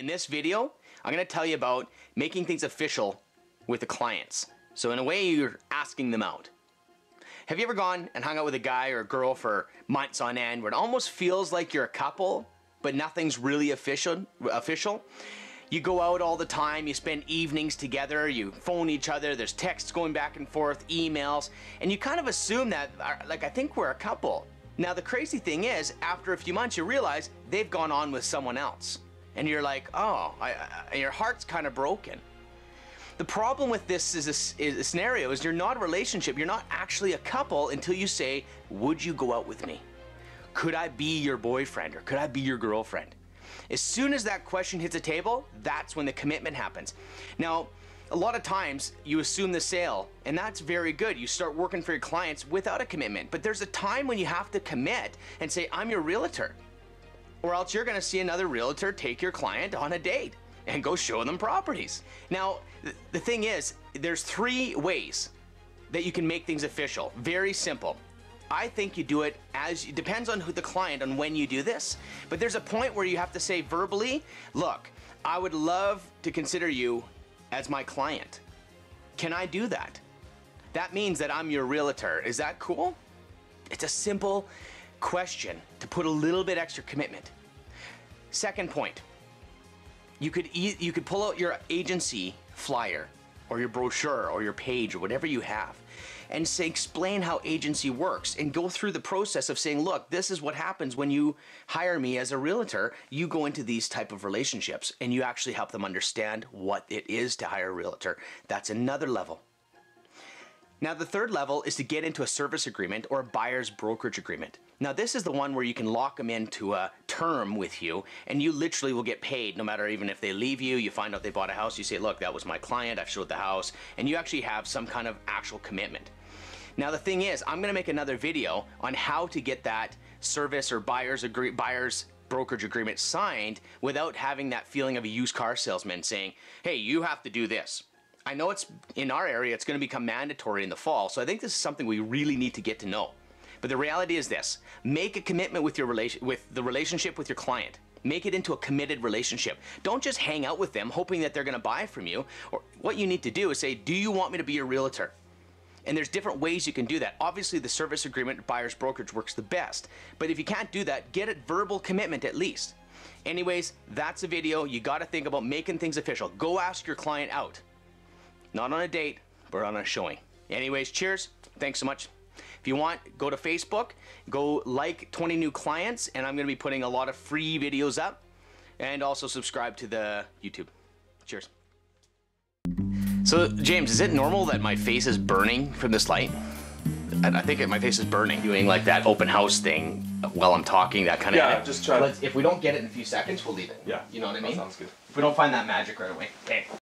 In this video, I'm going to tell you about making things official with the clients. So in a way, you're asking them out. Have you ever gone and hung out with a guy or a girl for months on end where it almost feels like you're a couple, but nothing's really official? You go out all the time, you spend evenings together, you phone each other, there's texts going back and forth, emails, and you kind of assume that, like, I think we're a couple. Now the crazy thing is, after a few months you realize they've gone on with someone else. And you're like, oh, your heart's kind of broken. The problem with this is a scenario is you're not a relationship, you're not actually a couple until you say, would you go out with me? Could I be your boyfriend or could I be your girlfriend? As soon as that question hits the table, that's when the commitment happens. Now, a lot of times you assume the sale, and that's very good. You start working for your clients without a commitment, but there's a time when you have to commit and say, I'm your realtor. Or else you're gonna see another realtor take your client on a date and go show them properties. Now, the thing is, there's 3 ways that you can make things official. Very simple. I think you do it it depends on who the client, on when you do this, but there's a point where you have to say verbally, look, I would love to consider you as my client. Can I do that? That means that I'm your realtor. Is that cool? It's a simple question to put a little bit extra commitment. Second point, you could pull out your agency flyer or your brochure or your page or whatever you have and say, explain how agency works and go through the process of saying, look, this is what happens when you hire me as a realtor. You go into these type of relationships and you actually help them understand what it is to hire a realtor. That's another level. Now, the third level is to get into a service agreement or a buyer's brokerage agreement. Now, this is the one where you can lock them into a term with you and you literally will get paid no matter, even if they leave you, you find out they bought a house, you say, look, that was my client, I've showed the house, and you actually have some kind of actual commitment. Now, the thing is, I'm gonna make another video on how to get that service or buyer's brokerage agreement signed without having that feeling of a used car salesman saying, hey, you have to do this. I know it's in our area, it's going to become mandatory in the fall, so I think this is something we really need to get to know. But the reality is this: make a commitment with the relationship with your client. Make it into a committed relationship. Don't just hang out with them hoping that they're going to buy from you. Or what you need to do is say, do you want me to be your realtor? And there's different ways you can do that. Obviously, the service agreement, buyer's brokerage works the best. But if you can't do that, get a verbal commitment at least. Anyways, that's a video. You got to think about making things official. Go ask your client out. Not on a date, but on a showing. Anyways, cheers. Thanks so much. If you want, go to Facebook, go like 20 new clients, and I'm going to be putting a lot of free videos up, and also subscribe to the YouTube. Cheers. So, James, is it normal that my face is burning from this light? I think my face is burning. Doing like that open house thing while I'm talking, that kind of... Yeah, just try. If we don't get it in a few seconds, we'll leave it. Yeah. You know what I mean? That sounds good. If we don't find that magic right away. Okay.